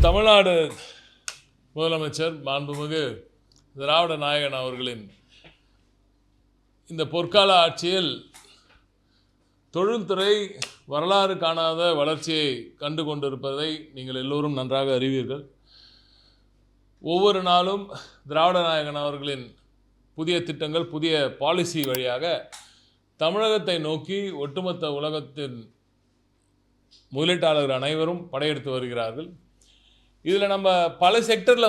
தமிழ்நாடு முதலமைச்சர் மாண்புமிகு திராவிட நாயகன் அவர்களின் இந்த பொற்கால ஆட்சியில் தொழில்துறை வரலாறு காணாத வளர்ச்சியை கண்டு கொண்டிருப்பதை நீங்கள் எல்லோரும் நன்றாக அறிவீர்கள். ஒவ்வொரு நாளும் திராவிட நாயகன் அவர்களின் புதிய திட்டங்கள், புதிய பாலிசி வழியாக தமிழகத்தை நோக்கி ஒட்டுமொத்த உலகத்தின் முதலீட்டாளர்கள் அனைவரும் படையெடுத்து வருகிறார்கள். இதில் நம்ம பல செக்டரில்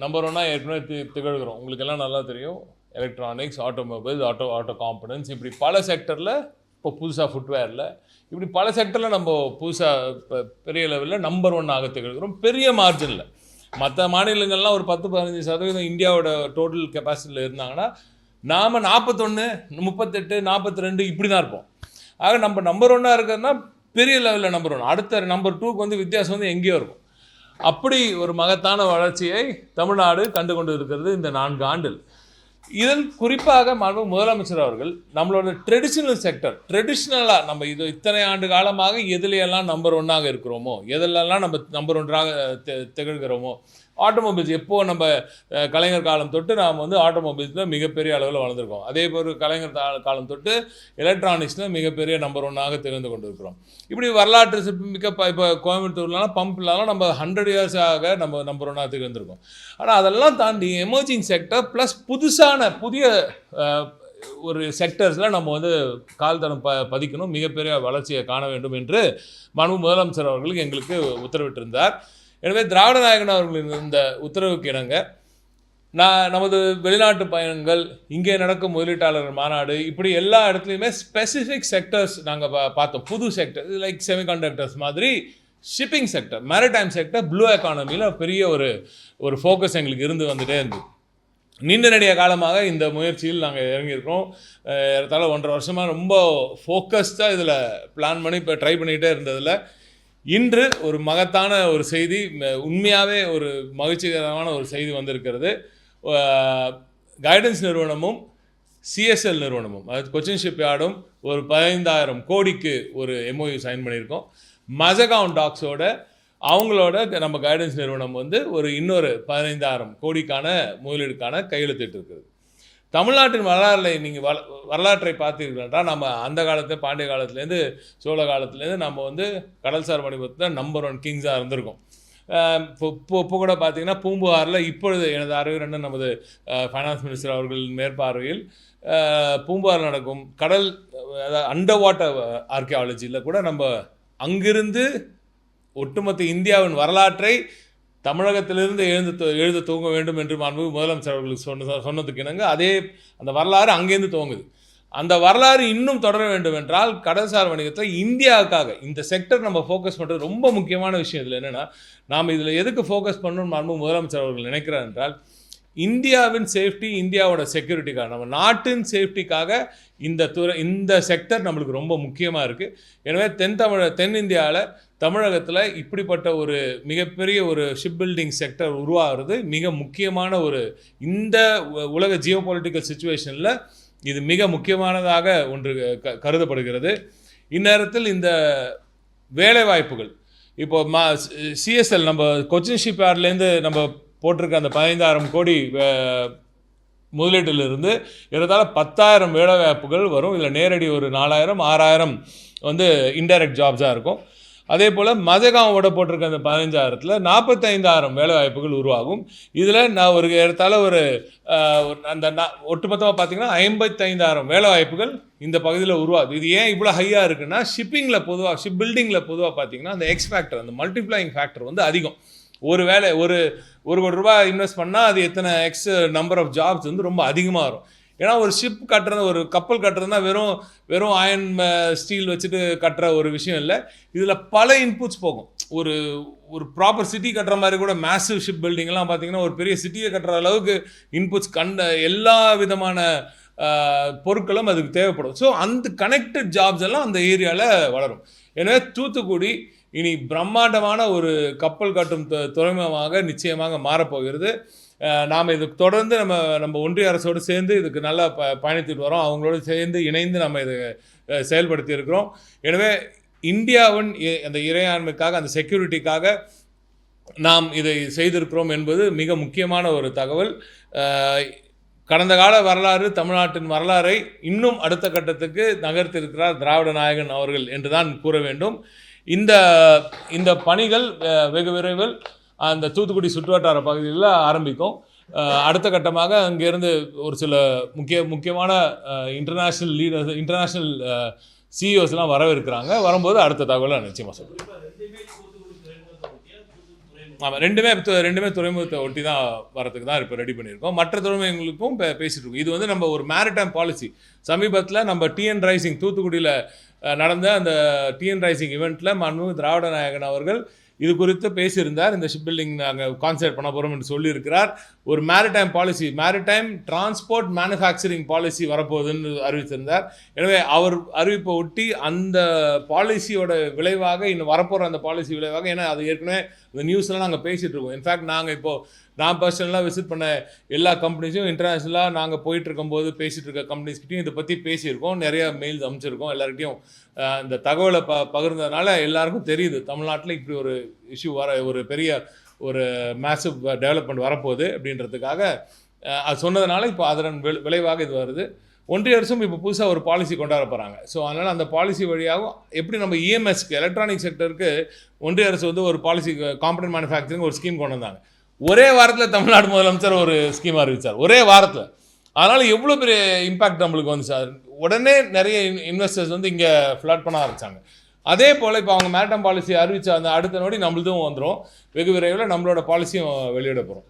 நம்பர் ஒன்னாக ஏற்கனவே திகழ்கிறோம். உங்களுக்கெல்லாம் நல்லா தெரியும். எலக்ட்ரானிக்ஸ், ஆட்டோமொபைல்ஸ், ஆட்டோ காம்பனன்ட்ஸ், இப்படி பல செக்டரில், இப்போ புதுசாக ஃபுட்வேரில், இப்படி பல செக்டரில் நம்ம புதுசாக இப்போ பெரிய லெவலில் நம்பர் ஒன்னாக திகழ்கிறோம். பெரிய மார்ஜினில் மற்ற மாநிலங்கள்லாம் ஒரு 10-15% இந்தியாவோட டோட்டல் கெப்பாசிட்டியில் இருந்தாங்கன்னா, நாம் 41, 38, 42 இப்படி தான் இருப்போம். ஆக நம்ம நம்பர் ஒன்னாக இருக்கிறதுனா பெரிய லெவலில் நம்பர் ஒன். அடுத்த நம்பர் 2க்கு வித்தியாசம் எங்கேயோ இருக்கும். அப்படி ஒரு மகத்தான வளர்ச்சியை தமிழ்நாடு கண்டு கொண்டு இருக்கிறது இந்த 4 ஆண்டில். இதில் குறிப்பாக முதலமைச்சர் அவர்கள் நம்மளோட ட்ரெடிஷ்னலாக நம்ம இத்தனை ஆண்டு காலமாக எதிலையெல்லாம் நம்பர் ஒன்னாக இருக்கிறோமோ, எதிலெல்லாம் நம்ம நம்பர் ஒன்றாக திகழ்கிறோமோ, ஆட்டோமொபைல்ஸ் எப்போ நம்ம கலைஞர் காலம் தொட்டு நாம் ஆட்டோமொபைல்ஸில் மிகப்பெரிய அளவில் வளர்ந்துருக்கோம். அதே போல் கலைஞர் காலம் தொட்டு எலக்ட்ரானிக்ஸில் மிகப்பெரிய நம்பர் ஒன்னாக திகழ்ந்து கொண்டு இருக்கிறோம். இப்படி வரலாற்று மிக்க இப்போ கோயம்புத்தூர்லாம் பம்ப்லாம் நம்ம 100 இயர்ஸாக நம்ம நம்பர் ஒன்னாக திகழ்ந்துருக்கோம். ஆனால் அதெல்லாம் தாண்டி எமர்ஜிங் செக்டர் ப்ளஸ் புதிய ஒரு செக்டர்ஸில் நம்ம கால் தடம் பதிக்கணும், மிகப்பெரிய வளர்ச்சியை காண வேண்டும் என்று முதலமைச்சர் அவர்களுக்கு எங்களுக்கு உத்தரவிட்டிருந்தார். எனவே திராவிட நாயகன் அவர்களின் இந்த உத்தரவுக்கு இணங்க நமது வெளிநாட்டு பயணங்கள், இங்கே நடக்கும் முதலீட்டாளர்கள் மாநாடு, இப்படி எல்லா இடத்துலையுமே ஸ்பெசிஃபிக் செக்டர்ஸ் நாங்கள் பார்த்தோம். புது செக்டர் லைக் செமிகண்டக்டர்ஸ் மாதிரி, shipping sector, maritime sector, blue எக்கானமியில் பெரிய ஒரு ஃபோக்கஸ் எங்களுக்கு வந்துகிட்டே இருந்தது. நீண்ட நெடிய காலமாக இந்த முயற்சியில் நாங்கள் இறங்கியிருக்கிறோம். ஏறத்தாழ 1.5 வருஷமாக ரொம்ப ஃபோக்கஸ்டாக இதில் பிளான் பண்ணி இப்போ ட்ரை பண்ணிகிட்டே இருந்ததில் இன்று ஒரு மகத்தான ஒரு செய்தி, உண்மையாகவே ஒரு மகிழ்ச்சிகரமான ஒரு செய்தி வந்திருக்கிறது. கைடன்ஸ் நிறுவனமும் சிஎஸ்எல் நிறுவனமும், அதாவது கொச்சின் ஷிப்யார்டும் ஒரு 15,000 கோடிக்கு ஒரு MOU சைன் பண்ணியிருக்கோம். மசகான் டாக்ஸோட அவங்களோட நம்ம கைடன்ஸ் நிறுவனம் இன்னொரு 15,000 கோடிக்கான முதலீடுக்கான கையெழுத்திட்டு இருக்குது. தமிழ்நாட்டின் வரலாற்றை பார்த்தீர்கள் என்றால், நம்ம அந்த காலத்தில் பாண்டிய காலத்துலேருந்து சோழ காலத்துலேருந்து நம்ம கடல்சார் வணிகத்தில் நம்பர் 1 கிங்ஸாக இருந்திருக்கோம். இப்போ கூட பார்த்தீங்கன்னா பூம்புகாரில் இப்பொழுது எனது அறிவுரை நமது ஃபைனான்ஸ் மினிஸ்டர் அவர்களின் மேற்பார்வையில் பூம்புகாரில் நடக்கும் கடல் அண்டர் வாட்டர் ஆர்கியாலஜியில் கூட நம்ம அங்கிருந்து ஒட்டுமொத்த இந்தியாவின் வரலாற்றை தமிழகத்திலிருந்து எழுத துவங்க வேண்டும் என்று முதலமைச்சர் அவர்களுக்கு சொன்னதுக்கு இணங்க அந்த வரலாறு அங்கேருந்து துவங்குது. அந்த வரலாறு இன்னும் தொடர வேண்டும் என்றால் கடல்சார் வணிகத்தில் இந்தியாவுக்காக இந்த செக்டர் நம்ம ஃபோக்கஸ் பண்ணுறது ரொம்ப முக்கியமான விஷயம். இதில் என்னென்னா, நாம் இதில் எதுக்கு ஃபோக்கஸ் பண்ணணும்னு முதலமைச்சர் அவர்கள் நினைக்கிறார் என்றால், இந்தியாவின் சேஃப்டி, இந்தியாவோட செக்யூரிட்டிக்காக, நம்ம நாட்டின் சேஃப்டிக்காக இந்த செக்டர் நம்மளுக்கு ரொம்ப முக்கியமாக இருக்குது. எனவே தென்னிந்தியாவில் தமிழகத்தில் இப்படிப்பட்ட ஒரு மிகப்பெரிய ஒரு ஷிப் பில்டிங் செக்டர் உருவாகிறது மிக முக்கியமான இந்த உலக ஜியோ பொலிட்டிக்கல் சிச்சுவேஷனில் இது மிக முக்கியமானதாக ஒன்று கருதப்படுகிறது. இந்நேரத்தில் இந்த வேலைவாய்ப்புகள், இப்போ சிஎஸ்எல் நம்ம கொச்சின் ஷிப்யார்ட்லேருந்து நம்ம போட்டிருக்க அந்த 15,000 கோடி முதலீட்டிலிருந்து ஏறத்தாழ 10,000 வேலைவாய்ப்புகள் வரும். இதில் நேரடி ஒரு 4,000, 6,000 இன்டைரக்ட் ஜாப்ஸாக இருக்கும். அதே போல் மசகாவோட போட்டிருக்க அந்த 15,000ல் 45,000 வேலைவாய்ப்புகள் உருவாகும். இதில் நான் ஏறத்தாழ அந்த ஒட்டுமொத்தமாக பார்த்தீங்கன்னா 55,000 வேலைவாய்ப்புகள் இந்த பகுதியில் உருவாகுது. இது ஏன் இவ்வளோ ஹையாக இருக்குன்னா, ஷிப் பில்டிங்கில் பொதுவாக பார்த்தீங்கன்னா அந்த எக்ஸ் ஃபேக்டர், அந்த மல்டிப்ளையிங் ஃபேக்டர் அதிகம். ஒரு வேலை ஒரு கோடி ரூபாய் இன்வெஸ்ட் பண்ணால் அது எத்தனை எக்ஸ் நம்பர் ஆஃப் ஜாப்ஸ் ரொம்ப அதிகமாக வரும். ஏன்னா ஒரு ஷிப் கட்டுறது, ஒரு கப்பல் கட்டுறதுனா வெறும் அயன் ஸ்டீல் வச்சுட்டு கட்டுற ஒரு விஷயம் இல்லை. இதில் பல இன்புட்ஸ் போகும். ஒரு ப்ராப்பர் சிட்டி கட்டுற மாதிரி கூட மேசிவ் ஷிப் பில்டிங்லாம் பார்த்தீங்கன்னா ஒரு பெரிய சிட்டியை கட்டுற அளவுக்கு இன்புட்ஸ் எல்லா விதமான பொருட்களும் அதுக்கு தேவைப்படும். ஸோ அந்த கனெக்டட் ஜாப்ஸ் எல்லாம் அந்த ஏரியாவில் வளரும். எனவே தூத்துக்குடி இனி பிரம்மாண்டமான ஒரு கப்பல் கட்டும் துறைமுகமாக நிச்சயமாக மாறப்போகிறது. நாம் இதுக்கு தொடர்ந்து நம்ம ஒன்றிய அரசோடு சேர்ந்து இதுக்கு நல்லா பயணித்துட்டு வரோம். அவங்களோடு சேர்ந்து இணைந்து நம்ம இதை செயல்படுத்தி இருக்கிறோம். எனவே இந்தியாவின் அந்த இறையாண்மைக்காக, அந்த செக்யூரிட்டிக்காக நாம் இதை செய்திருக்கிறோம் என்பது மிக முக்கியமான ஒரு தகவல். கடந்த கால வரலாறு, தமிழ்நாட்டின் வரலாறை இன்னும் அடுத்த கட்டத்துக்கு நகர்த்திருக்கிறார் திராவிட நாயகன் அவர்கள் என்று தான் கூற வேண்டும். இந்த பணிகள் வெகு விரைவில் அந்த தூத்துக்குடி சுற்றுவட்டார பகுதியில் ஆரம்பிக்கும். அடுத்த கட்டமாக அங்கேருந்து ஒரு சில முக்கியமான இன்டர்நேஷ்னல் சிஇஓஸ்லாம் வரவிருக்கிறாங்க. வரும்போது அடுத்த தகவலை நிச்சயமாக சொல்லுங்கள். ஆமாம், ரெண்டுமே துறைமுகத்தை ஒட்டி தான் வரதுக்கு தான் இப்போ ரெடி பண்ணியிருக்கோம். மற்ற துறைமுகங்களுக்கும் பேசிகிட்டு இருக்கோம். இது வந்து நம்ம ஒரு மேரிடைம் பாலிசி. சமீபத்தில் நம்ம டிஎன் ரைசிங் தூத்துக்குடியில் நடந்த அந்த டிஎன் ரைசிங் ஈவெண்ட்டில் மாண்புமிகு திராவிட நாயகன் அவர்கள் இது குறித்து பேசியிருந்தார். இந்த ஷிப் பில்டிங் நாங்கள் கான்சென்ட்ரேட் பண்ண போகிறோம் என்று சொல்லியிருக்கிறார். ஒரு maritime policy, maritime transport manufacturing policy வரப்போகுதுன்னு அறிவித்திருந்தார். எனவே அவர் அறிவிப்பை ஒட்டி அந்த பாலிசியோட விளைவாக இன்னும் வரப்போகிற அந்த பாலிசி விளைவாக, ஏன்னா அது ஏற்கனவே இந்த நியூஸ்லாம் நாங்கள் பேசிகிட்டு இருக்கோம். இன்ஃபேக்ட் நாங்கள் இப்போது நான் பர்சனலாக விசிட் பண்ண எல்லா கம்பெனிஸையும் இன்டர்நேஷ்னலாக நாங்கள் போயிட்டு இருக்கும்போது பேசிகிட்டு இருக்க கம்பெனிஸ்கிட்டையும் இதை பற்றி பேசியிருக்கோம். நிறைய மெயில்ஸ் அமைச்சிருக்கோம். எல்லார்கிட்டையும் இந்த தகவலை பகிர்ந்ததுனால எல்லாருக்கும் தெரியுது தமிழ்நாட்டில் இப்படி ஒரு இஷ்யூ ஒரு பெரிய ஒரு மேசிவ் டெவலப்மெண்ட் வரப்போகுது அப்படின்றதுக்காக அது சொன்னதுனால இப்போ அதன் விளைவாக இது வருது. ஒன்றிய அரசும் இப்போ புதுசாக ஒரு பாலிசி கொண்டாட போகிறாங்க. ஸோ அதனால் அந்த பாலிசி வழியாகவும் எப்படி நம்ம இஎம்எஸ்க்கு எலக்ட்ரானிக் செக்டருக்கு ஒன்றிய அரசு வந்து ஒரு பாலிசி காம்பனன்ட் மேனுஃபேக்சரிங் ஒரு ஸ்கீம் கொண்டு வந்தாங்க. ஒரே வாரத்தில் தமிழ்நாடு முதலமைச்சர் ஒரு ஸ்கீம் அறிவித்தார், ஒரே வாரத்தில். அதனால் எவ்வளோ பெரிய இம்பேக்ட் நம்மளுக்கு வந்து சார். உடனே நிறைய இன்வெஸ்டர்ஸ் வந்து இங்கே ஃப்ளாட் பண்ண ஆரம்பித்தாங்க. அதே போல் இப்போ அவங்க மேரிடைம் பாலிசி அறிவித்த அந்த அடுத்த நொடி நம்மளதும் வந்துடும். வெகு விரைவில் நம்மளோட பாலிசியும் வெளியிட போகிறோம்.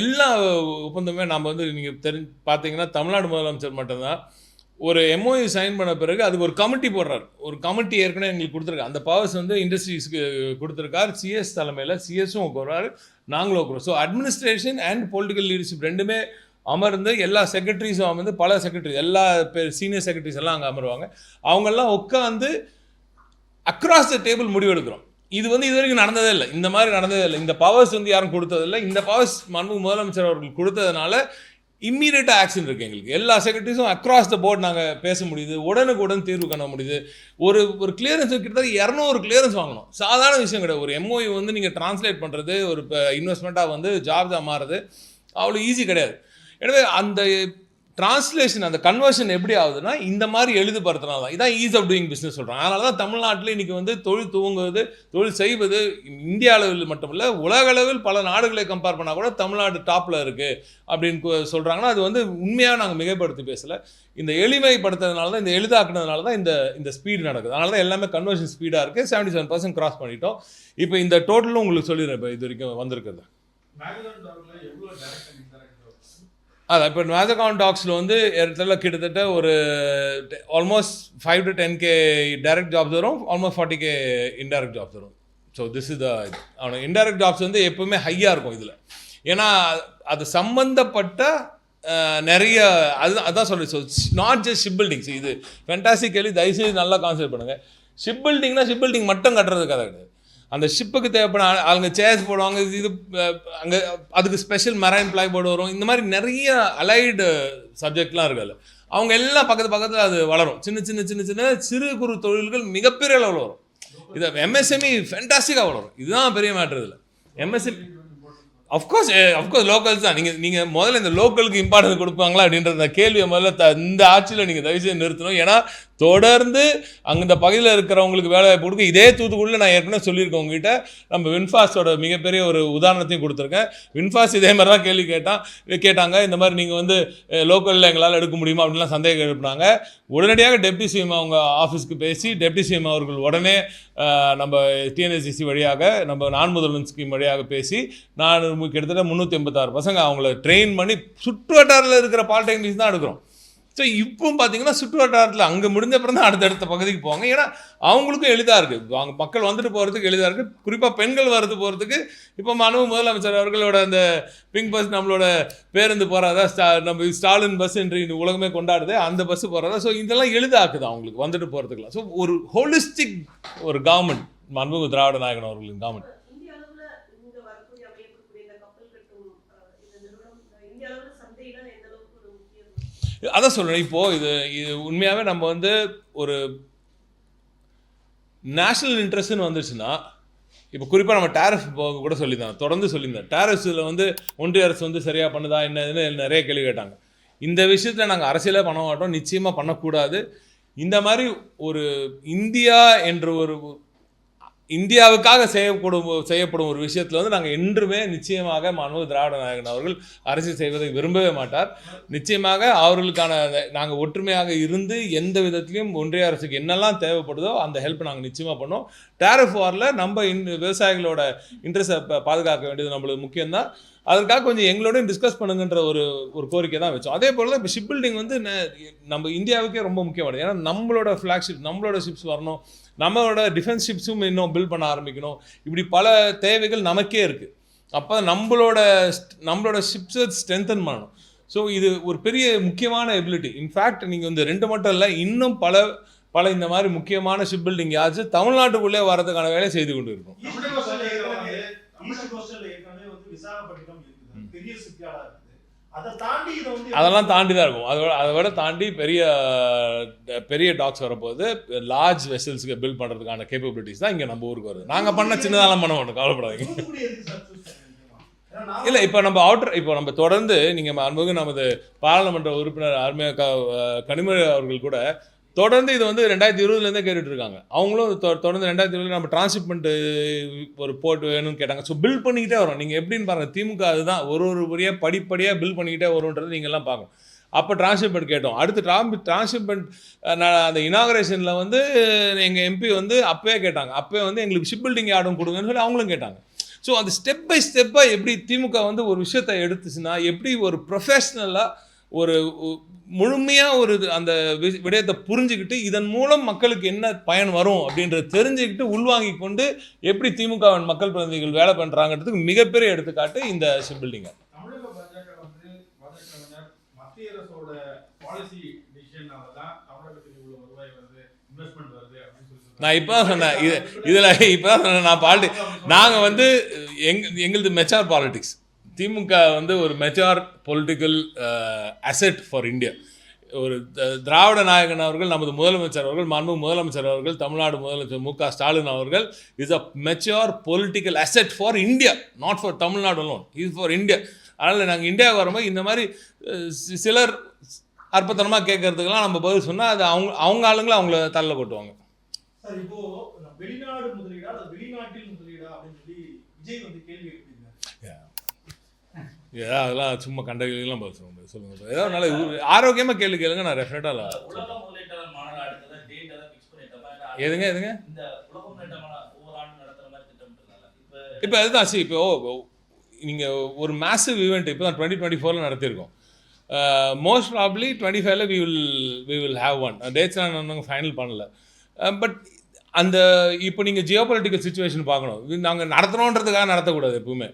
எல்லா ஒப்பந்தமே நாம் வந்து நீங்கள் பார்த்தீங்கன்னா தமிழ்நாடு முதலமைச்சர் மட்டும்தான் ஒரு எம்ஓயு சைன் பண்ண பிறகு அதுக்கு ஒரு கமிட்டி போடுறாரு. ஒரு கமிட்டி ஏற்கனவே எங்களுக்கு கொடுத்துருக்காரு. அந்த பவர்ஸ் வந்து இண்டஸ்ட்ரீஸ்க்கு கொடுத்துருக்காரு. சிஎஸ் தலைமையில் சிஎஸும் உட்காராரு, நாங்களும் உட்காரோம். So administration and political leadership ரெண்டுமே அமர்ந்து எல்லா செக்ரட்டரிஸும் அமர்ந்து பல செக்ரட்டரி எல்லா சீனியர் செக்ரட்டரிஸ் எல்லாம் அங்கே அமருவாங்க. அவங்கெல்லாம் உட்காந்து அக்ராஸ் த டேபிள் முடிவெடுக்கிறோம். இது வந்து இது வரைக்கும் நடந்ததே இல்லை, இந்த மாதிரி நடந்ததே இல்லை. இந்த பவர்ஸ் வந்து யாரும் கொடுத்ததில்லை. இந்த பவர்ஸ் மாண்புமிகு முதலமைச்சர் அவர்கள் கொடுத்ததுனால இம்மீடியட்டாக ஆக்ஷன் இருக்குது எங்களுக்கு. எல்லா செக்ரட்டரிஸும் அக்ராஸ் த போர்ட் நாங்கள் பேச முடியுது, உடனுக்குடன் தீர்வு காண முடியுது. ஒரு கிளியரன்ஸ் கிட்டத்தட்ட 200 கிளியரன்ஸ் வாங்கணும். சாதாரண விஷயம் கிடையாது. ஒரு எம்ஓயு வந்து நீங்கள் டிரான்ஸ்லேட் பண்ணுறது, ஒரு இன்வெஸ்ட்மெண்ட்டாக வந்து ஜாப்ஸாக மாறுறது அவ்வளோ ஈஸி கிடையாது. எனவே அந்த டிரான்ஸ்லேஷன், அந்த கன்வர்ஷன் எப்படி ஆகுதுன்னா இந்த மாதிரி எழுதுபடுத்தினால தான். இதான் ஈஸ் ஆஃப் டூயிங் பிஸ்னஸ் சொல்கிறாங்க. அதனால தான் தமிழ்நாட்டில் இன்றைக்கி வந்து தொழில் துவங்குவது, தொழில் செய்வது இந்திய அளவில் மட்டும் இல்லை, உலக அளவில் பல நாடுகளை கம்பேர் பண்ணால் கூட தமிழ்நாடு டாப்பில் இருக்குது அப்படின்னு சொல்கிறாங்கன்னா அது வந்து உண்மையாக நாங்கள் மிகைப்படுத்தி பேசலை. இந்த எளிமைப்படுத்துறதுனால தான், இந்த எளிதாக்குனதுனால தான் இந்த ஸ்பீடு நடக்குது. அதனால தான் எல்லாமே கன்வர்ஷன் ஸ்பீடாக இருக்குது. 77% கிராஸ் பண்ணிட்டோம். இப்போ இந்த டோட்டலும் உங்களுக்கு சொல்லிடுறேன். இப்போ இது வரைக்கும் வந்திருக்குது. அதான் இப்போ மேஜகான் டாக்ஸில் வந்து இடத்துல கிட்டத்தட்ட ஒரு almost 5 to 10K direct jobs வரும், ஆல்மோஸ்ட் 40K இன்டைரக்ட் ஜாப்ஸ் வரும். ஸோ திஸ் இஸ் அவனுக்கு இன்டைரக்ட் ஜாப்ஸ் வந்து எப்போவுமே ஹையாக இருக்கும் இதில். ஏன்னா அது சம்மந்தப்பட்ட நிறைய அதான் சொல்கிறேன். So not just ship buildings. இது ஃபென்டாஸ்டிக்கலி தயவுசெய்து நல்லா கான்சென்ட்ரேட் பண்ணுங்கள். ஷிப் பில்டிங்னா ஷிப் பில்டிங் மட்டும் கட்டுறதுக்காக கிடையாது. அந்த ஷிப்புக்கு தேவைப்பட அவங்க சேர்ஸ் போடுவாங்க. இது அங்கே அதுக்கு ஸ்பெஷல் மெரைன் பிளைபோர்டு வரும். இந்த மாதிரி நிறைய அலைடு சப்ஜெக்ட்லாம் இருக்காது. அவங்க எல்லாம் பக்கத்தில் அது வளரும். சின்ன சிறு குறு தொழில்கள் மிகப்பெரிய அளவில் வரும். இது எம்எஸ்எம்இ ஃபென்டாஸ்டிக்காக வளரும். இதுதான் பெரிய மேட்ரு. இதில் எம்எஸ்எம்இ அஃப்கோர்ஸ் லோக்கல்ஸ் தான். நீங்கள் முதல்ல இந்த லோக்கலுக்கு இம்பார்ட்டன்ஸ் கொடுப்பாங்களா அப்படின்ற அந்த கேள்வியை முதல்ல இந்த ஆட்சியில் நீங்கள் தயவுசெய்து நிறுத்தணும். ஏன்னா தொடர்ந்து அங்கே இந்த பகுதியில் இருக்கிறவங்களுக்கு வேலை வாய்ப்பு கொடுக்கும். இதே தூத்துக்குடியில் நான் ஏற்கனவே சொல்லியிருக்கேன் உங்ககிட்ட. நம்ம வின்ஃபாஸோட மிகப்பெரிய ஒரு உதாரணத்தையும் கொடுத்துருக்கேன். வின்ஃபாஸ் இதே மாதிரி தான் கேள்வி கேட்டாங்க. இந்த மாதிரி நீங்கள் வந்து லோக்கலில் எங்களால் எடுக்க முடியுமா அப்படின்லாம் சந்தேகம் எழுப்பினாங்க. உடனடியாக டெப்டி சிஎம் அவங்க ஆஃபீஸ்க்கு பேசி டெப்டி சிஎம் அவர்கள் உடனே நம்ம டிஎன்எஸ்சிசி வழியாக நம்ம நான் முதல்வன் ஸ்கீம் வழியாக பேசி நான் கிட்டத்தட்ட 386 பசங்க அவங்கள ட்ரெயின் பண்ணி சுற்று வட்டாரத்தில் இருக்கிற பாலிடெக்னிக்ஸ் தான் எடுக்கிறோம். ஸோ இப்பவும் பார்த்தீங்கன்னா சுற்று வட்டாரத்தில் அங்கே முடிஞ்ச அப்புறம் தான் அடுத்தடுத்த பகுதிக்கு போவாங்க. ஏன்னா அவங்களுக்கும் எளிதாக இருக்குது, அவங்க மக்கள் வந்துட்டு போகிறதுக்கு எளிதாக இருக்குது. குறிப்பாக பெண்கள் வரது போகிறதுக்கு இப்போ முதலமைச்சர் அவர்களோட அந்த பிங்க் பஸ், நம்மளோட பேருந்து போகிறதா, நம்ம ஸ்டாலின் பஸ் என்று இந்த உலகமே கொண்டாடுது, அந்த பஸ்ஸு போகிறதா. ஸோ இதெல்லாம் எளிதாக்குது அவங்களுக்கு வந்துட்டு போகிறதுக்குலாம். ஸோ ஒரு ஹோலிஸ்டிக் ஒரு கவர்மெண்ட் மாண்புமிகு திராவிட நாயகன் அவர்களின் காமெண்ட். அதான் சொல்கிறேன். இப்போது இது உண்மையாகவே நம்ம வந்து ஒரு நேஷ்னல் இன்ட்ரெஸ்ட்னு வந்துச்சுன்னா, இப்போ குறிப்பாக நம்ம டேரிஃப் கூட தொடர்ந்து சொல்லியிருந்தேன். டேரிஃப்ஸில் வந்து ஒன்றிய அரசு வந்து சரியாக பண்ணுதா என்னதுன்னு நிறைய கேள்வி கேட்டாங்க. இந்த விஷயத்தில் நாங்கள் அரசியலே பண்ண மாட்டோம், நிச்சயமாக பண்ணக்கூடாது. இந்த மாதிரி ஒரு இந்தியா என்ற ஒரு இந்தியாவுக்காக செய்யப்படும் ஒரு விஷயத்தில் வந்து நாங்கள் என்றுமே நிச்சயமாக மாண்புமிகு திராவிட நாயகன் அவர்கள் அரசியல் செய்வதை விரும்பவே மாட்டார். நிச்சயமாக அவர்களுக்கான நாங்கள் ஒற்றுமையாக இருந்து எந்த விதத்திலையும் ஒன்றிய அரசுக்கு என்னெல்லாம் தேவைப்படுதோ அந்த ஹெல்ப் நாங்கள் நிச்சயமாக பண்ணோம். டேரிஃப் வாரில் நம்ம விவசாயிகளோட இன்ட்ரெஸ்ட்டை பாதுகாக்க வேண்டியது நம்மளுக்கு முக்கியம்தான். அதற்காக கொஞ்சம் எங்களோட டிஸ்கஸ் பண்ணுங்கன்ற ஒரு கோரிக்கை தான் வச்சோம். அதே போல் தான் இப்போ ஷிப் பில்டிங் வந்து நம்ம இந்தியாவுக்கே ரொம்ப முக்கியமானது. ஏன்னா நம்மளோட ஃப்ளாக்ஷிப், நம்மளோட ஷிப்ஸ் வரணும், நம்மளோட டிஃபென்ஸ் ஷிப்ஸும் இன்னும் பில்ட் பண்ண ஆரம்பிக்கணும். இப்படி பல தேவைகள் நமக்கே இருக்குது. அப்போ நம்மளோட ஷிப்ஸை ஸ்ட்ரென்தன் பண்ணணும். ஸோ இது ஒரு பெரிய முக்கியமான எபிலிட்டி. இன்ஃபேக்ட் நீங்கள் வந்து 2 மட்டும் இல்லை, இன்னும் பல இந்த மாதிரி முக்கியமான ஷிப் பில்டிங் யாச்சும் தமிழ்நாட்டுக்குள்ளே வரதுக்கான வேலையை செய்து கொண்டு இருக்கும். அதெல்லாம் தாண்டி தான் இருக்கும். அதை விட தாண்டி பெரிய டாக்ஸ் வரப்போது லார்ஜ் வெசல்ஸ்க்கு பில்ட் பண்ணுறதுக்கான கேப்பபிலிட்டிஸ் தான் இங்கே நம்ம ஊருக்கு வருது. நாங்கள் பண்ண சின்னதாலாம் பண்ண மாட்டோம், கவலைப்படாதீங்க. இல்லை, இப்போ நம்ம தொடர்ந்து நீங்கள் அன்புக்கு நமது பாராளுமன்ற உறுப்பினர் அருமையா கனிமொழி அவர்கள் கூட தொடர்ந்து இது வந்து 2020 கேட்டுட்டு இருக்காங்க. அவங்களும் தொடர்ந்து 2020 நம்ம டிரான்ஸ்ஷிப்மெண்ட் ஒரு போர்ட் வேணும்னு கேட்டாங்க. ஸோ பில்ட் பண்ணிக்கிட்டே வரும். நீங்கள் எப்படின்னு பாருங்கள், திமுக அதுதான் ஒரு முறையாக படிப்படியாக பில்ட் பண்ணிக்கிட்டே வரும்ன்றது நீங்கள்லாம் பார்க்கணும். அப்போ டிரான்ஸ்ஷிப்மெண்ட் கேட்டோம். அடுத்து டிரான்ஸ்ஷிப்மெண்ட் அந்த இனாகரேஷனில் வந்து எங்கள் எம்பி வந்து அப்பவே கேட்டாங்க. அப்பவே வந்து எங்களுக்கு ஷிப் பில்டிங் யார்டும் கொடுங்கன்னு சொல்லி அவங்களும் கேட்டாங்க. ஸோ அது ஸ்டெப் பை ஸ்டெப்பாக எப்படி திமுக வந்து ஒரு விஷயத்தை எடுத்துச்சுன்னா, எப்படி ஒரு ப்ரொஃபஷ்னலாக ஒரு முழுமையாக அந்த விடயத்தை புரிஞ்சுக்கிட்டு இதன் மூலம் மக்களுக்கு என்ன பயன் வரும் அப்படின்றத தெரிஞ்சுக்கிட்டு உள்வாங்கி கொண்டு எப்படி திமுகவின் மக்கள் பிரதிநிதிகள் வேலை பண்ணுறாங்கிறதுக்கு மிகப்பெரிய எடுத்துக்காட்டு இந்த ஷிப் பில்டிங்கை. நான் இப்போ தான் சொன்னேன், இப்போ தான் சொன்னேன், நாங்கள் வந்து எங்களது மெச்சார் பாலிடிக்ஸ். திமுக வந்து ஒரு மெச்சார் பொலிட்டிக்கல் அசெட் ஃபார் இந்தியா. ஒரு திராவிட நாயகன் அவர்கள், நமது முதலமைச்சர் அவர்கள், மாண்பு முதலமைச்சர் அவர்கள், தமிழ்நாடு முதலமைச்சர் மு க ஸ்டாலின் அவர்கள் is a major political asset for India, not for Tamil Nadu alone, is for India. அதனால் நாங்கள் இந்தியாவுக்கு வரும்போது இந்த மாதிரி சிலர் அற்புதமாக கேட்கறதுக்கெல்லாம் நம்ம பதில் சொன்னால் அது அவங்க ஆளுங்களை அவங்கள தள்ள கொட்டுவாங்க. சார், இப்போ வெளிநாடு முதலீடா வெளிநாட்டில் முதலீடா அப்படின்னு சொல்லி விஜய் வந்து கேள்வி எழுப்பியிருக்காரு. அதெல்லாம் சும்மா கண்ட கேள்விலாம் பதில் சொல்ல முடியாது. சொல்லுங்க சார், ஏதாவது நல்ல ஆரோக்கியமாக கேள்வி கேளுங்க, நான் டெஃபினட்டாக எதுங்க இப்போ அதுதான் ஆச்சு. இப்போ நீங்கள் ஒரு மேசிவ் ஈவெண்ட் இப்போ தான் 2024 நடத்தியிருக்கோம். Most probably 25 we will have one. Dates நாங்கள் ஃபைனல் பண்ணல. பட் அந்த இப்போ நீங்கள் ஜியோபொலிட்டிக்கல் சுச்சுவேஷன் பார்க்கணும். நாங்கள் நடத்தணுன்றதுக்காக நடத்தக்கூடாது எப்பவுமே.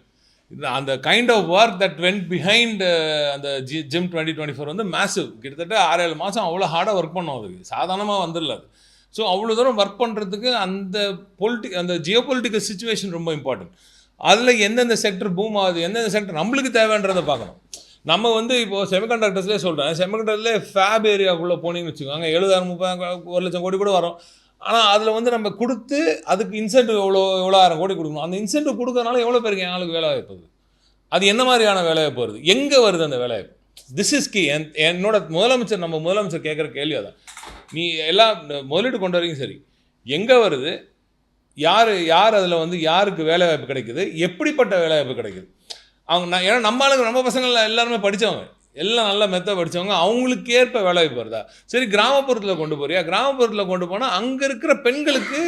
அந்த kind of work that went behind அந்த ஜிம் 2024 வந்து மேசிவ். கிட்டத்தட்ட 6-7 மாதம் அவ்வளோ ஹார்டாக ஒர்க் பண்ணோம். அதுக்கு சாதாரணமாக வந்துடல அது. ஸோ அவ்வளோ தூரம் ஒர்க் பண்ணுறதுக்கு அந்த ஜியோபொலிட்டிக்கல் சுச்சுவேஷன் ரொம்ப இம்பார்ட்டன்ட். அதில் எந்தெந்த செக்டர் பூம் ஆகுது, எந்தெந்த செக்டர் நம்மளுக்கு தேவைன்றதை பார்க்கணும். நம்ம வந்து இப்போது செமிகண்டக்டர்ஸ்லேயே சொல்கிறேன், செமிகண்டக்டர்லேயே ஃபேப் ஏரியாவுக்குள்ளே போனீங்கன்னு வச்சுக்கோங்க, 70,000-30,000 1,00,000 கோடி கூட வரும். ஆனால் அதில் வந்து நம்ம கொடுத்து அதுக்கு இன்சென்டிவ் எவ்வளோ 1000 கோடி கொடுக்கணும். அந்த இன்சென்டிவ் கொடுக்கறனால எவ்வளோ பேருக்கு ஆளுக்கு வேலை வாய்ப்பு வருது, அது என்ன மாதிரியான வேலை வாய்ப்பு வருது, எங்கே வருது அந்த வேலை வாய்ப்பு? This is key. என்னோட நம்ம முதலமைச்சர் கேட்குற கேள்வி அதான். நீ எல்லாம் முதலீடு கொண்டு வரீங்க, சரி, எங்கே வருது, யார் அதில் வந்து யாருக்கு வேலை வாய்ப்பு கிடைக்குது, எப்படிப்பட்ட வேலை வாய்ப்பு கிடைக்குது? ஏன்னா நம்ம பசங்கள் எல்லாருமே படித்தவங்க, எல்லாம் நல்லா படித்தவங்க, அவங்களுக்கு ஏற்ப வேலை வாய்ப்பு வருதா? சரி, கிராமப்புறத்தில் கொண்டு போறியா? கிராமப்புறத்தில் கொண்டு போனால் அங்கே இருக்கிற பெண்களுக்கு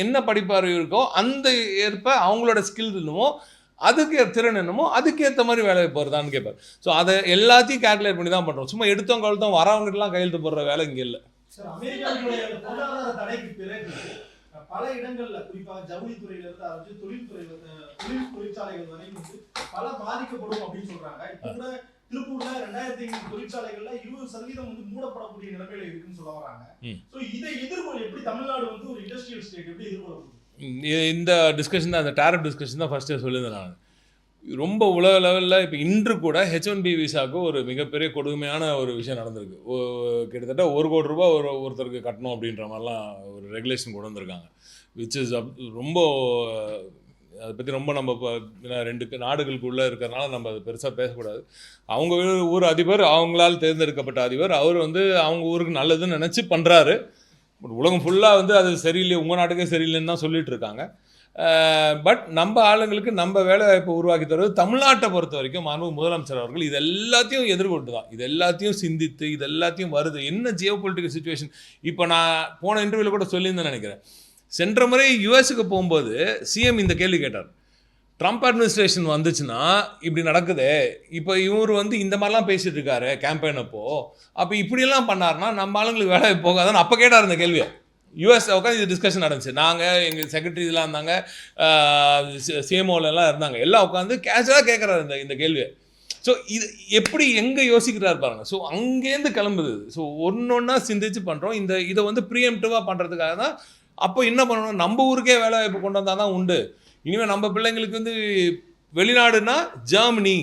என்ன படிப்பறிவு இருக்கோ அந்த ஏற்ப அவங்களோட ஸ்கில் என்னமோ, அதுக்கு திறன் என்னமோ அதுக்கேற்ற மாதிரி வேலை வாய்ப்பு வருதான்னு கேட்பார். ஸோ அதை எல்லாத்தையும் கால்குலேட் பண்ணி தான் பண்ணுறோம். சும்மா எடுத்தோம் கழுத்தோம் வரவங்ககிட்டலாம் கையெழுத்து போடுற வேலை இங்கே இல்லை. பல இடங்கள்ல குறிப்பாக ஜவுளித்துறையில இருந்து ஆரம்பிச்சு தொழில் தொழிற்சாலைகள் வரையும் பல பாதிக்கப்படும் அப்படின்னு சொல்றாங்க. இப்போ கூட திருப்பூர்ல 2500 தொழிற்சாலைகள்ல 20% வந்து மூடப்படக்கூடிய நிலைமையில இருக்குன்னு சொல்ல வராங்க. சோ இதை எதிர்கொள்ள எப்படி தமிழ்நாடு வந்து ஒரு இண்டஸ்ட்ரியல் ஸ்டேட் எப்படி எதிர்கொள்ள போகுது? இந்த டிஸ்கஷன் தான், அந்த டேரிஃப் டிஸ்கஷன் தான் ஃபஸ்ட்டு சொல்லியிருந்தேன் நான். ரொம்ப உலக லெவலில் இப்போ இன்று கூட H1B விசாவுக்கு ஒரு மிகப்பெரிய கொடுமையான ஒரு விஷயம் நடந்திருக்கு. கிட்டத்தட்ட ₹1 கோடி ஒருத்தருக்கு கட்டணும் அப்படின்ற மாதிரிலாம் ஒரு ரெகுலேஷன் கொண்டு வந்திருக்காங்க. விச் இஸ் ரொம்ப அதை பற்றி ரொம்ப நம்ம இப்போ 2 நாடுகளுக்குள்ளே இருக்கிறனால நம்ம அதை பெருசாக பேசக்கூடாது. அவங்க ஊர் அதிபர், அவங்களால் தேர்ந்தெடுக்கப்பட்ட அதிபர், அவர் வந்து அவங்க ஊருக்கு நல்லதுன்னு நினச்சி பண்ணுறாரு. உலகம் ஃபுல்லாக வந்து அது சரியில்லை, உங்கள் நாட்டுக்கே சரியில்லைன்னு தான் சொல்லிட்டு இருக்காங்க. பட் நம்ம ஆளுங்களுக்கு நம்ம வேலை வாய்ப்பை உருவாக்கி தருவது தமிழ்நாட்டை பொறுத்த வரைக்கும் முதலமைச்சர் அவர்கள் இது எல்லாத்தையும் எதிர்கொண்டு தான், இது எல்லாத்தையும் சிந்தித்து, இது எல்லாத்தையும் வருது. என்ன ஜியோ பொலிட்டிக்கல் சுச்சுவேஷன், இப்போ நான் போன இன்டர்வியூவில் கூட சொல்லியிருந்தேன் நினைக்கிறேன். சென்ற முறை யுஎஸ்க்கு போகும்போது சிஎம் இந்த கேள்வி கேட்டார், ட்ரம்ப் அட்மினிஸ்ட்ரேஷன் வந்துச்சுன்னா இப்படி நடக்குது, இப்போ இவர் வந்து இந்த மாதிரிலாம் பேசிட்டு இருக்காரு கேம்பெயின் அப்போ இப்படியெல்லாம் பண்ணார்னா நம்ம ஆளுங்களுக்கு வேலை போகாதான்னு அப்போ கேட்டார் இந்த கேள்வியை. யூஎஸ் உட்காந்து இது டிஸ்கஷன் நடந்துச்சு. நாங்கள் எங்கள் செக்ரட்டரிலாம் இருந்தாங்க, சிஎம்ஓலலாம் இருந்தாங்க, எல்லாம் உட்காந்து கேஷுவலாக கேட்குறாரு இந்த கேள்வியை. ஸோ இது எப்படி எங்கே யோசிக்கிறார் பாருங்க. ஸோ அங்கேருந்து கிளம்புது. ஸோ ஒன்றா சிந்திச்சு பண்ணுறோம். இதை வந்து ப்ரீஎம்டிவாக பண்ணுறதுக்காக தான். அப்போ என்ன பண்ணணும், நம்ம ஊருக்கே வேலை வாய்ப்பு கொண்டு வந்தால் தான் உண்டு. இனிமேல் நம்ம பிள்ளைங்களுக்கு வந்து வெளிநாடுனா ஜெர்மனி,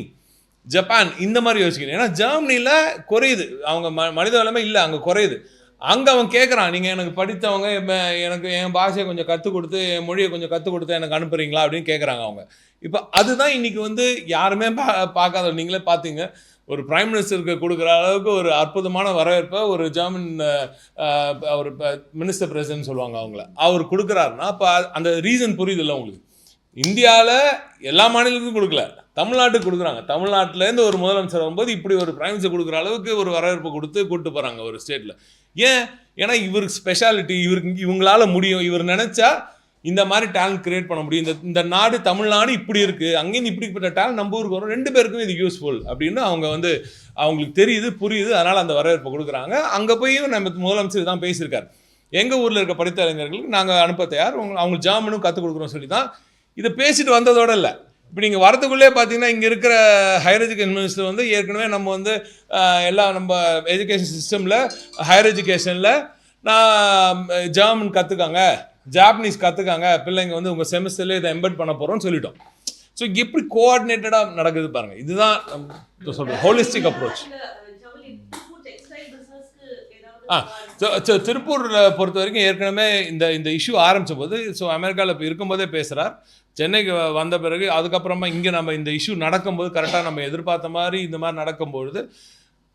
ஜப்பான் இந்த மாதிரி யோசிக்கணும். ஏன்னா ஜெர்மனியில் குறையுது, அவங்க மனித வளமே இல்லை, அங்கே குறையுது. அங்கே அவன் கேட்குறான், நீங்கள் எனக்கு படித்தவங்க, எனக்கு என் பாஷையை கொஞ்சம் கற்றுக் கொடுத்து, என் மொழியை கொஞ்சம் கற்றுக் கொடுத்து எனக்கு அனுப்புகிறீங்களா அப்படின்னு கேட்குறாங்க அவங்க. இப்போ அதுதான் இன்றைக்கி வந்து யாருமே பார்க்காத, நீங்களே பார்த்தீங்க, ஒரு பிரைம் மினிஸ்டருக்கு கொடுக்குற அளவுக்கு ஒரு அற்புதமான வரவேற்பை ஒரு ஜெர்மன் ஒரு மினிஸ்டர் பிரசிடென்ட் சொல்லுவாங்க அவர் கொடுக்குறாருன்னா அப்போ அந்த ரீசன் புரியுது இல்லை உங்களுக்கு. இந்தியாவில் எல்லா மாநிலத்துக்கும் கொடுக்கல, தமிழ்நாட்டுக்கு கொடுக்குறாங்க. தமிழ்நாட்டிலேருந்து ஒரு முதலமைச்சர் வரும்போது இப்படி ஒரு பிரைம் மினிஸ்டர் கொடுக்குற அளவுக்கு ஒரு வரவேற்பு கொடுத்து கூப்பிட்டு போகிறாங்க ஒரு ஸ்டேட்டில். ஏன்னா இவருக்கு ஸ்பெஷாலிட்டி, இவங்களால முடியும், இவர் நினச்சா இந்த மாதிரி டேலண்ட் கிரியேட் பண்ண முடியும். இந்த நாடு தமிழ்நாடு இப்படி இருக்குது, அங்கேருந்து இப்படிப்பட்ட டேலண்ட் நம்ம ஊருக்கு வரும், 2 பேருக்கும் இது யூஸ்ஃபுல் அப்படின்னு அவங்க வந்து அவங்களுக்கு தெரியுது, புரியுது. அதனால் அந்த வரவேற்பை கொடுக்குறாங்க. அங்கே போய் நம்ம முதலமைச்சர் தான் பேசியிருக்காரு, எங்கள் ஊரில் இருக்க படித்த இளைஞர்களுக்கு நாங்கள் அனுப்ப தயார், அவங்களுக்கு ஜாமீனும் கற்றுக் கொடுக்குறோம் சொல்லி தான் இதை பேசிட்டு வந்ததோடு இல்லை. இப்போ நீங்கள் வரதுக்குள்ளே பார்த்தீங்கன்னா இங்கே இருக்கிற ஹையர் எஜுகேஷன் மினிஸ்டர் வந்து ஏற்கனவே நம்ம வந்து எல்லாம் நம்ம எஜுகேஷன் சிஸ்டமில் ஹையர் எஜுகேஷனில் நான் ஜெர்மன் கற்றுக்காங்க, ஜாப்பனீஸ் கற்றுக்காங்க, பிள்ளைங்க வந்து உங்கள் செமஸ்டர்லேயே இதை எம்பெட் பண்ண போகிறோம்னு சொல்லிட்டோம். ஸோ எப்படி கோஆர்டினேட்டடாக நடக்குது பாருங்கள். இதுதான் சொல்கிறேன் ஹோலிஸ்டிக் அப்ரோச். திருப்பூரில் பொறுத்த வரைக்கும் ஏற்கனவே இந்த இஷ்யூ ஆரம்பித்த போது, ஸோ அமெரிக்காவில் இப்போ இருக்கும்போதே பேசுகிறார். சென்னைக்கு வந்த பிறகு அதுக்கப்புறமா இங்கே நம்ம இந்த இஷ்யூ நடக்கும்போது கரெக்டாக நம்ம எதிர்பார்த்த மாதிரி இந்த மாதிரி நடக்கும்பொழுது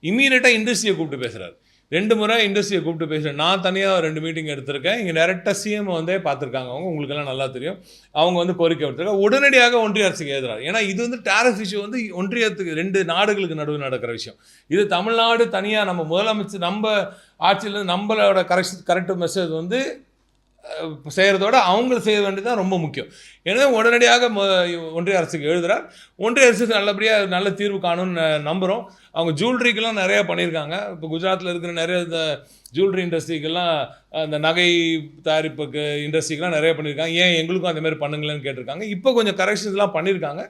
இம்மீடியட்டாக இண்டஸ்ட்ரியை கூப்பிட்டு பேசுகிறார். 2 முறை இண்டஸ்ட்ரியை கூப்பிட்டு பேசுகிறேன். நான் தனியாக 2 மீட்டிங் எடுத்திருக்கேன். இங்கே டேரெக்டாக சிஎம் வந்தே பார்த்துருக்காங்க. உங்களுக்கெல்லாம் நல்லா தெரியும். அவங்க வந்து கோரிக்கை எடுத்திருக்காங்க. உடனடியாக ஒன்றிய அரசுக்கு எழுதுறாரு. ஏன்னா இது வந்து டேரிஃப் இஷ்யூ வந்து ஒன்றியத்துக்கு 2 நாடுகளுக்கு நடுவில் நடக்கிற விஷயம். இது தமிழ்நாடு தனியாக நம்ம முதலமைச்சர் நம்ம ஆட்சியில் நம்மளோட கரெக்ட் மெசேஜ் வந்து செய்கிறதோட அவங்களை செய்ய வேண்டியது ரொம்ப முக்கியம். எனவே உடனடியாக ஒன்றிய அரசுக்கு எழுதுகிறார். ஒன்றிய அரசு நல்லபடியாக நல்ல தீர்வு காணும்னு நம்புகிறோம். அவங்க ஜுவல்லரிக்கெல்லாம் நிறையா பண்ணியிருக்காங்க. இப்போ குஜராத்தில் இருக்கிற நிறைய இந்த ஜுவல்லரி இண்டஸ்ட்ரிக்கெல்லாம், இந்த நகை தயாரிப்புக்கு இண்டஸ்ட்ரிக்கெலாம் நிறைய பண்ணியிருக்காங்க. ஏன் எங்களுக்கும் அந்தமாதிரி பண்ணுங்களேன்னு கேட்டிருக்காங்க. இப்போ கொஞ்சம் கரெக்ஷன்ஸ்லாம் பண்ணியிருக்காங்க.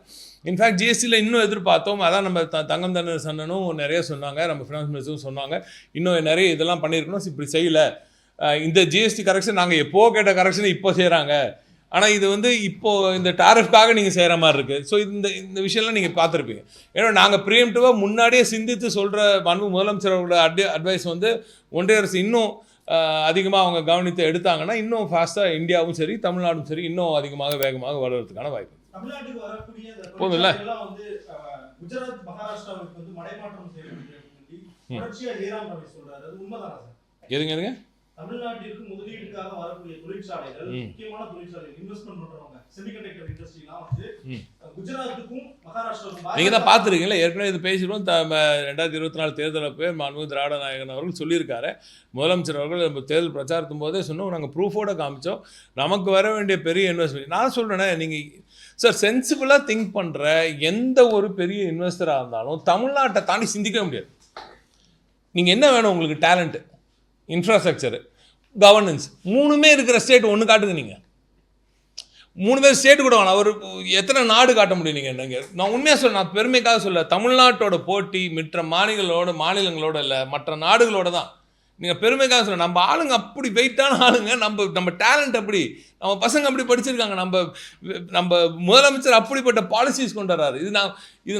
இன்ஃபேக்ட் ஜிஎஸ்டியில் இன்னும் எதிர்பார்த்தோம். அதான் நம்ம தங்கம் தண்ணீர் சன்னனும் நிறைய சொன்னாங்க, நம்ம ஃபினான்ஸ் மினிஸ்டரும் சொன்னாங்க, இன்னும் நிறைய இதெல்லாம் பண்ணியிருக்கணும், இப்படி செய்யலை. இந்த ஜிஎஸ்டி கரெக்ஷன் நாங்கள் எப்போ கேட்ட கரெக்ஷனை இப்போ செய்கிறாங்க. ஆனால் இது வந்து இப்போது இந்த டாரிஃப்காக நீங்கள் செய்கிற மாதிரி இருக்குது. ஸோ இந்த விஷயம்லாம் நீங்கள் பார்த்துருப்பீங்க. ஏன்னா நாங்கள் ப்ரீஎம்டிவாக முன்னாடியே சிந்தித்து சொல்கிற முதலமைச்சரோட அட்வைஸ் வந்து ஒன்றிய அரசு இன்னும் அதிகமாக அவங்க கவனித்து எடுத்தாங்கன்னா இன்னும் ஃபாஸ்ட்டாக இந்தியாவும் சரி தமிழ்நாடும் சரி இன்னும் அதிகமாக வேகமாக வளர்கிறதுக்கான வாய்ப்பு. தமிழ்நாட்டுக்கு வரக்கூடிய போதும்ல, குஜராத் மகாராஷ்டிராவுக்கு வந்து மடைமாற்றம் எதுங்க தமிழ்நாட்டிற்கு முதலீட்டுக்காக வரக்கூடிய தொழிற்சாலைகள், முக்கியமான தொழிற்சாலைகள், இன்வெஸ்ட்மெண்ட் பண்றவங்க, செமிகண்டக்டர் இண்டஸ்ட்ரிலாம் வந்து குஜராத்துக்கும் மகாராஷ்டிராவுக்கும் நீங்க தான் பார்த்துருக்கீங்களா. ஏற்கனவே இது பேசிடுவோம். 2024 தேர்தலில் போய் மாண்புமிகு திராவிட நாயகன் அவர்கள் சொல்லியிருக்காரு. முதலமைச்சர் அவர்கள் நம்ம தேர்தல் பிரச்சாரத்தும் போதே சொன்னோம், நாங்கள் ப்ரூஃபோட காமிச்சோம், நமக்கு வர வேண்டிய பெரிய இன்வெஸ்ட்மெண்ட். நான் சொல்கிறேன்னே, நீங்கள் சார் சென்சிபிளாக திங்க் பண்ணுற எந்த ஒரு பெரிய இன்வெஸ்டராக இருந்தாலும் தமிழ்நாட்டை தாண்டி சிந்திக்க முடியாது. நீங்கள் என்ன வேணும் உங்களுக்கு? டேலண்ட்டு, இன்ஃப்ராஸ்ட்ரக்சரு, கவர்னன்ஸ், 3மே இருக்கிற ஸ்டேட் ஒன்று காட்டுங்க. நீங்கள் 3 பேர் ஸ்டேட் கூட வேணாம், அவர் எத்தனை நாடு காட்ட முடியும் நீங்கள்? நான் உண்மையாக சொல்ல, நான் பெருமைக்காக சொல்ல, தமிழ்நாட்டோட போட்டி மற்ற மாநிலங்களோட இல்லை, மற்ற நாடுகளோட தான். நீங்கள் பெருமைக்காக சொல்ல, நம்ம ஆளுங்க அப்படி வெயிட்டான ஆளுங்க, நம்ம டேலண்ட் அப்படி, நம்ம பசங்க அப்படி படிச்சிருக்காங்க, நம்ம முதலமைச்சர் அப்படிப்பட்ட பாலிசிஸ் கொண்டு வர்றாரு. இது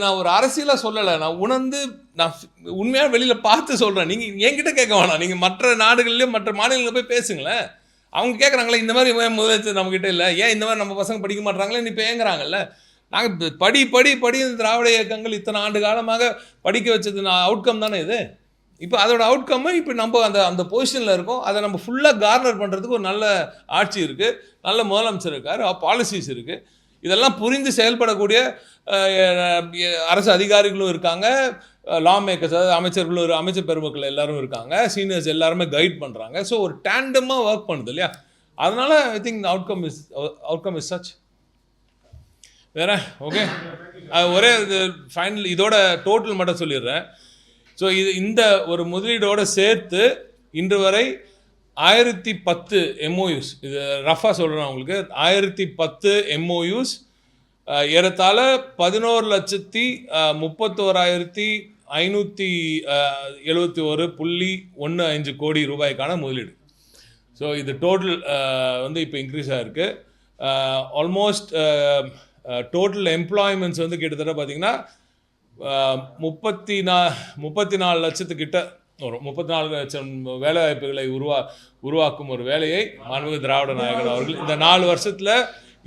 நான் ஒரு அரசியலாக சொல்லலை, நான் உணர்ந்து நான் உண்மையாக வெளியில் பார்த்து சொல்கிறேன். நீங்கள் என்கிட்ட கேட்க வேணாம், நீங்கள் மற்ற நாடுகள்லேயும் மற்ற மாநிலங்களில் போய் பேசுங்களேன். அவங்க கேட்குறாங்களே இந்த மாதிரி முதலமைச்சர் நம்மக்கிட்ட இல்லை, ஏன் இந்த மாதிரி நம்ம பசங்க படிக்க மாட்டாங்களே இப்போ ஏங்குறாங்கல்ல. நாங்கள் படி திராவிட இயக்கங்கள் இத்தனை ஆண்டு காலமாக படிக்க வச்சது அவுட்கம் தானே இது. இப்போ அதோட அவுட்கம்மை இப்போ நம்ம அந்த பொசிஷனில் இருக்கோம். அதை நம்ம ஃபுல்லாக கார்னர் பண்ணுறதுக்கு ஒரு நல்ல ஆட்சி இருக்குது, நல்ல முதலமைச்சர் இருக்கார், பாலிசிஸ் இருக்குது. இதெல்லாம் புரிந்து செயல்படக்கூடிய அரசு அதிகாரிகளும் இருக்காங்க, லா மேக்கர்ஸ், அதாவது அமைச்சர் பெருமக்கள் எல்லாரும் இருக்காங்க, சீனியர்ஸ் எல்லாருமே கைட் பண்ணுறாங்க. ஸோ ஒரு டேண்டமாக ஒர்க் பண்ணுது இல்லையா. அதனால் I think outcome is such. வேற ஓகே, ஒரே இது ஃபைனல் இதோட டோட்டல் மட்டும் சொல்லிடுறேன். ஸோ இந்த ஒரு முதலீடோடு சேர்த்து இன்று வரை 1010 MOUs, இது ரஃபாக சொல்கிறேன் உங்களுக்கு, 1010 MOUs ஏறத்தாழ 11,31,571.15 கோடி ரூபாய்க்கான முதலீடு. ஸோ இது டோட்டல் வந்து இப்போ இன்க்ரீஸ் ஆகிருக்கு. ஆல்மோஸ்ட் டோட்டல் எம்ப்ளாய்மெண்ட்ஸ் வந்து கிட்டத்தட்ட பார்த்திங்கன்னா 34 லட்சத்துக்கிட்ட வரும். 34 லட்சம் வேலைவாய்ப்புகளை உருவாக்கும் ஒரு வேலையை மாண்புமிகு திராவிட நாயகன் அவர்கள் இந்த 4 வருஷத்தில்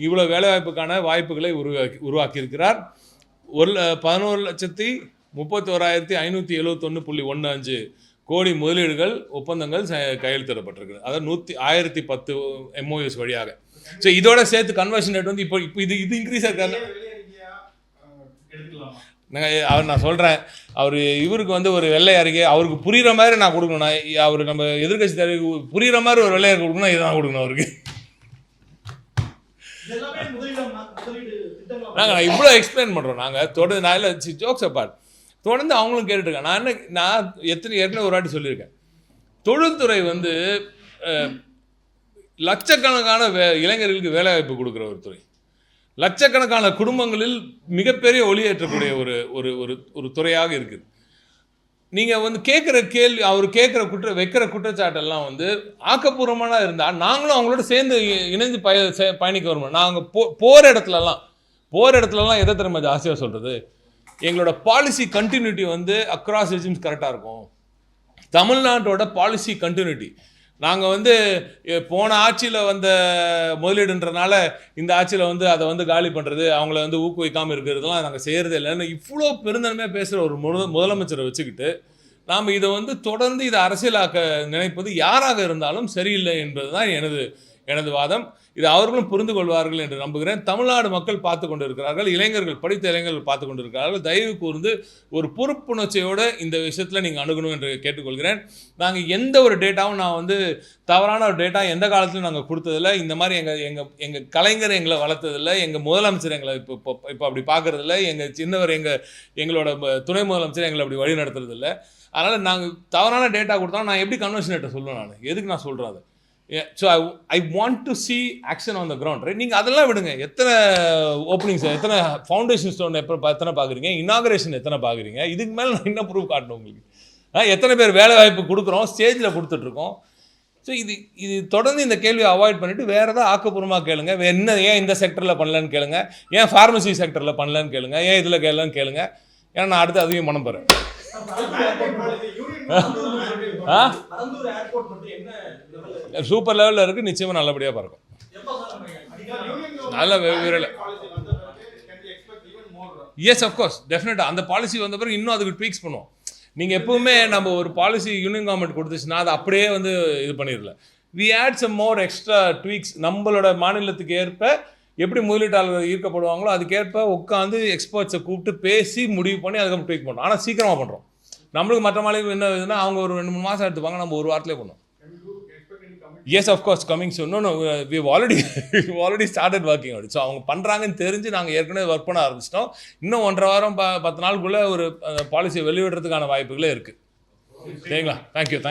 இவ்வளோ வேலைவாய்ப்புக்கான வாய்ப்புகளை உருவாக்கியிருக்கிறார். 11,31,571.15 கோடி முதலீடுகள் ஒப்பந்தங்கள் கையெழுத்திடப்பட்டிருக்கு. அதாவது 1010 MOUs வழியாக. ஸோ இதோட சேர்த்து கன்வர்ஷன் ரேட் வந்து இப்போ இது இன்க்ரீஸ் ஆகிருக்காங்க. நான் சொல்கிறேன், இவருக்கு வந்து ஒரு வெள்ளை அறிக்கை அவருக்கு புரிகிற மாதிரி நான் கொடுக்கணும். அவர் நம்ம எதிர்கட்சி தலைவருக்கு புரிகிற மாதிரி ஒரு வெள்ளை அறிக்கை கொடுக்கணும், இதுதான் கொடுக்கணும் அவருக்கு. நாங்கள் இவ்வளோ எக்ஸ்பிளைன் பண்ணுறோம். நாங்கள் தொடர்ந்து நான் இல்லை ஜோக்ஸ் அப்பார்ட் தொடர்ந்து அவங்களும் கேட்டுட்ருக்கேன். நான் ஏற்கனவே ஒரு வாட்டி சொல்லியிருக்கேன், தொழில்துறை வந்து லட்சக்கணக்கான இளைஞர்களுக்கு வேலைவாய்ப்பு கொடுக்குற ஒரு துறை, லட்சக்கணக்கான குடும்பங்களில் மிகப்பெரிய ஒளியேற்றக்கூடிய ஒரு துறையாக இருக்குது. நீங்கள் வந்து கேட்குற கேள்வி, அவர் வைக்கிற குற்றச்சாட்டெல்லாம் வந்து ஆக்கப்பூர்வமான இருந்தால் நாங்களும் அவங்களோட சேர்ந்து இணைந்து பயணிக்க வருவோம். நாங்கள் போகிற இடத்துலலாம் எதை தெரியுமா ஜாஸ்தியாக சொல்கிறது, எங்களோட பாலிசி கண்டினியூட்டி வந்து அக்ராஸ் ரெஜிம்ஸ் கரெக்டாக இருக்கும். தமிழ்நாட்டோட பாலிசி கண்டினியூட்டி நாங்கள் வந்து போன ஆட்சியில் வந்த முதலீடுன்றனால இந்த ஆட்சியில் வந்து அதை வந்து காலி பண்ணுறது, அவங்கள வந்து ஊக்குவிக்காமல் இருக்கிறதுலாம் நாங்கள் செய்கிறது இல்லைன்னு இவ்வளோ பெருந்தன்மையாக பேசுகிற ஒரு முதலமைச்சரை வச்சுக்கிட்டு நாம் இதை வந்து தொடர்ந்து இதை அரசியலாக்க நினைப்பது யாராக இருந்தாலும் சரியில்லை என்பது தான் எனது வாதம். இது அவர்களும் புரிந்து கொள்வார்கள் என்று நம்புகிறேன். தமிழ்நாடு மக்கள் பார்த்து கொண்டு இருக்கிறார்கள், படித்த இளைஞர்கள் பார்த்து கொண்டு இருக்கிறார்கள். தயவு கூர்ந்து ஒரு பொறுப்புணர்ச்சியோடு இந்த விஷயத்தில் நீங்கள் அணுகணும் என்று கேட்டுக்கொள்கிறேன். நாங்கள் எந்த ஒரு டேட்டாவும் நான் வந்து தவறான ஒரு டேட்டா எந்த காலத்திலும் நாங்கள் கொடுத்ததில்லை. இந்த மாதிரி எங்கள் கலைஞர் எங்களை வளர்த்ததில்லை, எங்கள் முதலமைச்சர் எங்களை இப்போ அப்படி பார்க்குறதில்ல, சின்னவர் எங்களோட துணை முதலமைச்சர் எங்களை அப்படி வழி நடத்துறதில்லை. அதனால் நாங்கள் தவறான டேட்டா கொடுத்தா நான் எப்படி கன்வர்ஷன் ரேட்டை சொல்லுவேன்? நான் எதுக்கு நான் சொல்கிறேன் அது? So I want to C action on the ground, right? நீங்கள் அதெல்லாம் விடுங்க. எத்தனை ஓப்பனிங்ஸ், எத்தனை ஃபவுண்டேஷன் ஸ்டோன் எத்தனை பார்க்குறீங்க, இனாகரேஷன் எத்தனை பார்க்குறீங்க, இதுக்கு மேலே நான் என்ன ப்ரூஃப் காட்டணும் உங்களுக்கு? எத்தனை பேர் வேலை வாய்ப்பு கொடுக்குறோம், ஸ்டேஜில் கொடுத்துட்ருக்கோம். ஸோ இது தொடர்ந்து இந்த கேள்வியை அவாய்ட் பண்ணிவிட்டு வேறு ஏதாவது ஆக்கப்பூர்வமாக கேளுங்க. ஏன் இந்த செக்டரில் பண்ணலன்னு கேளுங்க, ஏன் ஃபார்மசி செக்டரில் பண்ணலன்னு கேளுங்க, ஏன் இதில் கேட்கலன்னு கேளுங்க. ஏன்னா நான் அடுத்து அதையும் பண்ண போகிறேன். சூப்பர் லெவலில் இருக்குது, நிச்சயமாக நல்லபடியாக பறக்கும். நல்ல விரைவில். எஸ் அஃப்கோர்ஸ் டெஃபினட்டாக அந்த பாலிசி வந்த பிறகு இன்னும் அதுக்கு ட்வீக்ஸ் பண்ணுவோம். நீங்கள் எப்பவுமே நம்ம ஒரு பாலிசி யூனியன் கவர்மெண்ட் கொடுத்துச்சுன்னா அதை அப்படியே வந்து இது பண்ணிடல. We add some more extra tweaks. நம்மளோட மாநிலத்துக்கு ஏற்ப எப்படி முதலீட்டாளர்கள் ஈர்க்கப்படுவாங்களோ அதுக்கேற்ப உட்காந்து எக்ஸ்பர்ட்ஸை கூப்பிட்டு பேசி முடிவு பண்ணி அதுக்கப்புறம் ட்வீக் பண்ணுறோம். ஆனால் சீக்கிரமாக பண்ணுறோம். நம்மளுக்கு மற்ற மாநிலம் என்ன இதுன்னா அவங்க ஒரு 2-3 மாதம் எடுத்துப்பாங்க, நம்ம ஒரு வாரத்திலே பண்ணுவோம். Yes, of course, coming soon. No, we've already started working on it. So அவங்க பண்ணுறாங்கன்னு தெரிஞ்சு நாங்கள் ஏற்கனவே ஒர்க் பண்ண ஆரம்பிச்சிட்டோம். இன்னும் 1.5 வாரம் 10 நாளுக்குள்ளே ஒரு பாலிசியை வெளியிடுறதுக்கான வாய்ப்புகளே இருக்குது. சரிங்களா? தேங்க்யூ.